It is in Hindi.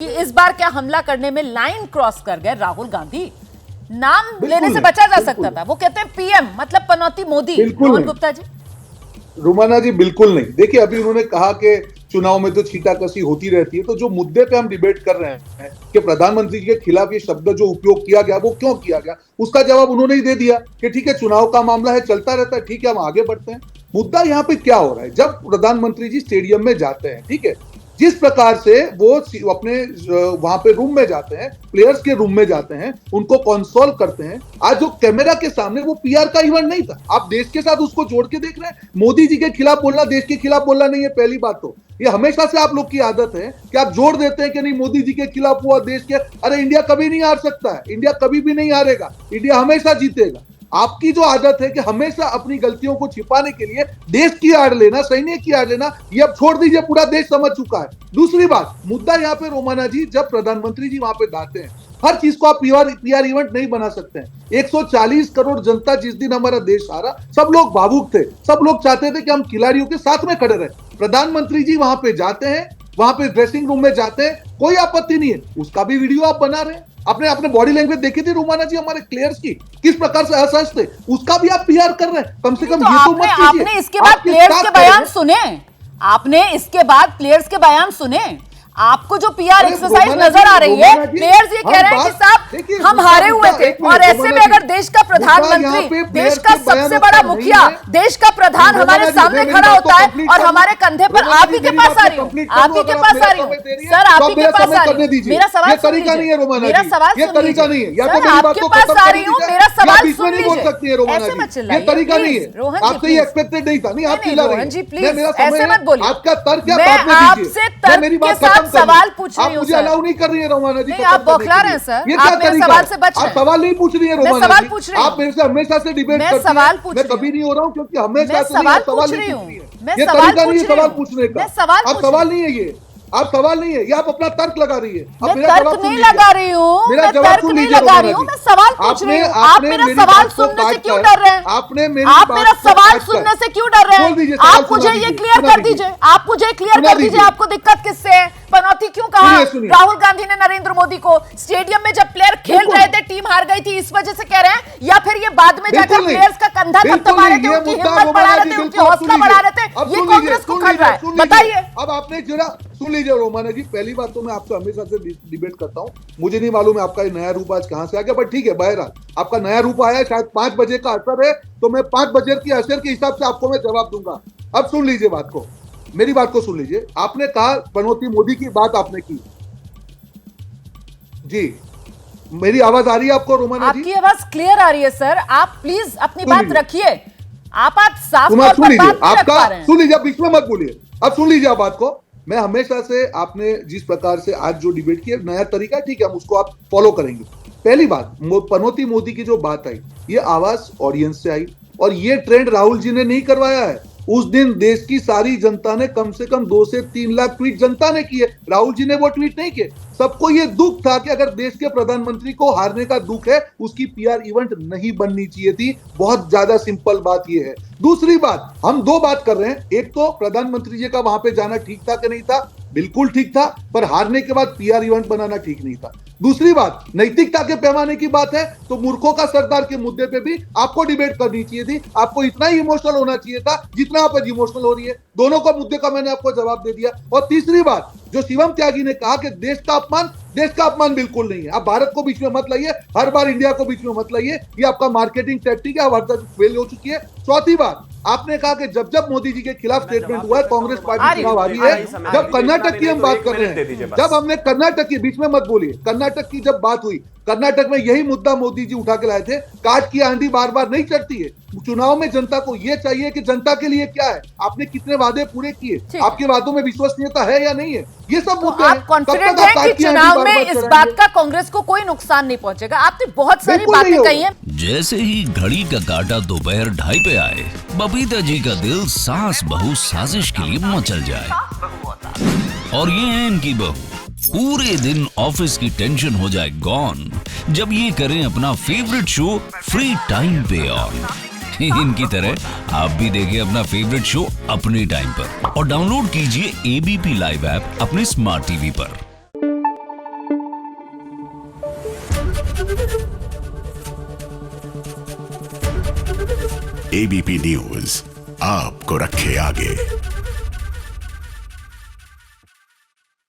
कि इस बार क्या हमला करने में लाइन क्रॉस कर गए राहुल गांधी? नाम लेने से बचा जा सकता था। वो कहते हैं पीएम मतलब पनौती मोदी। रोहन गुप्ता जी, रुमाना जी, बिल्कुल नहीं। देखिए, अभी उन्होंने कहा कि चुनाव में तो छींटाकशी होती रहती है, तो जो मुद्दे पे हम डिबेट कर रहे हैं कि प्रधानमंत्री जी के खिलाफ ये शब्द जो उपयोग किया गया वो क्यों किया गया, उसका जवाब उन्होंने ही दे दिया कि ठीक है, चुनाव का मामला है, चलता रहता है, ठीक है, हम आगे बढ़ते हैं। मुद्दा यहाँ पे क्या हो रहा है, जब प्रधानमंत्री जी स्टेडियम में जाते हैं, ठीक है, जिस प्रकार से वो अपने वहां पे रूम में जाते हैं, प्लेयर्स के रूम में जाते हैं, उनको कंसोल करते हैं, आज जो कैमरा के सामने वो पीआर का इवेंट नहीं था। आप देश के साथ उसको जोड़ के देख रहे हैं। मोदी जी के खिलाफ बोलना देश के खिलाफ बोलना नहीं है। पहली बात तो ये हमेशा से आप लोग की आदत है कि आप जोड़ देते हैं कि नहीं मोदी जी के खिलाफ हुआ देश के। अरे इंडिया कभी नहीं हार सकता है, इंडिया कभी भी नहीं हारेगा, इंडिया हमेशा जीतेगा। आपकी जो आदत है कि हमेशा अपनी गलतियों को छिपाने के लिए देश की आड़ लेना, सैनिक की आड़ लेना, ये अब छोड़ दीजिए, पूरा देश समझ चुका है। दूसरी बात, मुद्दा यहाँ पे रोमाना जी, जब प्रधानमंत्री जी वहां पे जाते हैं, हर चीज को आप पीआर इवेंट नहीं बना सकते हैं। 140 करोड़ जनता जिस दिन हमारा देश हारा, सब लोग भावुक थे, सब लोग चाहते थे कि हम खिलाड़ियों के साथ में खड़े रहे। प्रधानमंत्री जी वहां पे जाते हैं, वहां पे ड्रेसिंग रूम में जाते हैं, कोई आपत्ति नहीं है, उसका भी वीडियो आप बना रहे हैं। आपने अपने बॉडी लैंग्वेज देखी थी रुमाना जी हमारे प्लेयर्स की, किस प्रकार से असहज थे, उसका भी आप पीआर कर रहे हैं। कम से कम तो ये तो मत कीजिए। आपने इसके बाद प्लेयर्स के बयान सुने? आपने इसके बाद प्लेयर्स के बयान सुने? आपको जो पीआर एक्सरसाइज नजर आ रही है, प्लेयर्स ये कह रहे हैं कि साहब हम हारे हुए थे, और ऐसे में अगर देश का प्रधानमंत्री, देश का सबसे बड़ा मुखिया, देश का प्रधान हमारे सामने खड़ा होता है और हमारे कंधे पर आप ही के पास आ रही हूँ, आप ही के पास आ रही हूँ सर, आप ही के पास आ रही हूँ। मेरा सवाल सुन लीजिए, मेरा सवाल सुन लीजिए सर, आपके पास आ रही हूँ, मेरा सवाल सुन लीजिए। ऐसे मत चिल्लाइए, तरीका नहीं है, रोहन जी एक्सपेक्टेड नहीं था। नहीं, आप चिल्ला रहे हैं। रोहन जी प्लीज ऐसे मत बोलिए। आपका तर्क क्या, मैं आपसे तर्क के साथ सवाल पूछ रही हूँ मुझे अलाउ नहीं कर रही है रोमाना जी। नहीं, आप बौखला रहे हैं सर, आप मेरे सवाल से बच रहे हैं। आप सवाल नहीं पूछ रही है रोमाना जी, सवाल पूछ रही हूँ। आप मेरे से हमेशा से डिबेट करती हैं। मैं कभी नहीं हो रहा हूँ, क्योंकि हमेशा से सवाल पूछ रही हूँ। ये तरीका नहीं है सवाल पूछने का। आप सवाल नहीं है ये, आप सवाल नहीं है ये, आप अपना तर्क लगा रही है। मैं तर्क नहीं लगा रही हूँ, मैं तर्क नहीं लगा रही हूँ, मैं सवाल पूछ रही हूँ। आप मेरा सवाल सुनने से क्यों डर रहे हैं? आप मेरा सवाल सुनने से क्यों डर रहे हैं? आप मुझे ये क्लियर कर दीजिए, आप मुझे क्लियर कर दीजिए, आपको दिक्कत किससे है? पनौती क्यों कहा राहुल गांधी ने नरेंद्र मोदी को? स्टेडियम में जब प्लेयर खेल रहे थे, टीम हार गई थी, इस वजह से कह रहे हैं, या फिर ये बाद में जाकर प्लेयर्स का कंधा थपथपा रहे थे, उनकी हिम्मत बढ़ा रहे थे, उनकी हौसला बढ़ा रहे थे? ये कांग्रेस को खल रहा है, बताइए। अब आपने जरा सुन लीजिए रोमाना जी, पहली बात तो मैं आपसे हमेशा से डिबेट करता हूं, मुझे नहीं मालूम है आपका ये नया रूप आज कहां से आ गया, बट ठीक है, बहरहाल आपका नया रूप आया है, शायद 5 बजे का असर है, तो मैं 5 बजे की असर के हिसाब से आपको मैं जवाब दूंगा। अब सुन लीजिए बात को, मेरी बात को सुन लीजिए। आपने कहा पनौती मोदी की बात आपने की जी, मेरी आवाज आ रही है आपको रोमाना जी? आपकी आवाज क्लियर आ रही है सर, आप प्लीज अपनी बात रखिए। आप आज साफ तौर सुन पर लीजिए, बात नहीं रख पा रहे हैं। सुन लीजिए, आप बीच में मत बोलिए, अब सुन लीजिए आप बात को। मैं हमेशा से आपने जिस प्रकार से आज जो डिबेट किया, नया तरीका, ठीक है, हम उसको आप फॉलो करेंगे। पहली बात, पनौती मोदी की जो बात आई, ये आवाज ऑडियंस से आई, और ये ट्रेंड राहुल जी ने नहीं करवाया है। उस दिन देश की सारी जनता ने कम से कम 2 से 3 लाख ट्वीट जनता ने किए, राहुल जी ने वो ट्वीट नहीं किए। सबको ये दुख था कि अगर देश के प्रधानमंत्री को हारने का दुख है, उसकी पीआर इवेंट नहीं बननी चाहिए थी। बहुत ज्यादा सिंपल बात ये है। दूसरी बात, हम 2 बात कर रहे हैं, एक तो प्रधानमंत्री जी का वहां पे जाना ठीक था कि नहीं था? बिल्कुल ठीक था, पर हारने के बाद पीआर इवेंट बनाना ठीक नहीं था। दूसरी बात, नैतिकता के पैमाने की बात है, तो मूर्खों का सरदार के मुद्दे पे भी आपको डिबेट करनी चाहिए थी। आपको इतना ही इमोशनल होना चाहिए था जितना आप आज इमोशनल हो रही है। दोनों का मुद्दे का मैंने आपको जवाब दे दिया। और तीसरी बात, जो शिवम त्यागी ने कहा कि देश का अपमान बिल्कुल नहीं है। आप भारत को बीच में मत लाइए, हर बार इंडिया को बीच में मत लाइए, ये आपका मार्केटिंग टैक्टिक है, हर तक फेल हो चुकी है। चौथी बात, आपने कहा कि जब मोदी जी के खिलाफ स्टेटमेंट हुआ है, कांग्रेस पार्टी चुनाव हारी है। जब कर्नाटक की हम बात कर रहे हैं, जब हमने कर्नाटक की, बीच में मत बोलिए, कर्नाटक की जब बात हुई, कर्नाटक में यही मुद्दा मोदी जी उठा के लाए थे। काट की आंधी बार बार नहीं चढ़ती है। चुनाव में जनता को यह चाहिए कि जनता के लिए क्या है, आपने कितने वादे पूरे किए, आपके वादों में विश्वसनीयता है या नहीं है, ये सब मुद्दे हैं। आप कॉन्फिडेंट हैं कि चुनाव में इस बात का कांग्रेस को कोई नुकसान नहीं पहुंचेगा? आपने बहुत सारी बातें कही हैं। जैसे ही घड़ी का काटा दोपहर 2:30 पे आए, बबीता जी का दिल सास बहू साजिश के लिए मचल जाए। और ये है इनकी बहू, पूरे दिन ऑफिस की टेंशन हो जाए गॉन जब ये करें अपना फेवरेट शो फ्री टाइम पे ऑन। इनकी तरह आप भी देखें अपना फेवरेट शो अपने टाइम पर और डाउनलोड कीजिए एबीपी लाइव ऐप अपने स्मार्ट टीवी पर। एबीपी न्यूज आपको रखे आगे।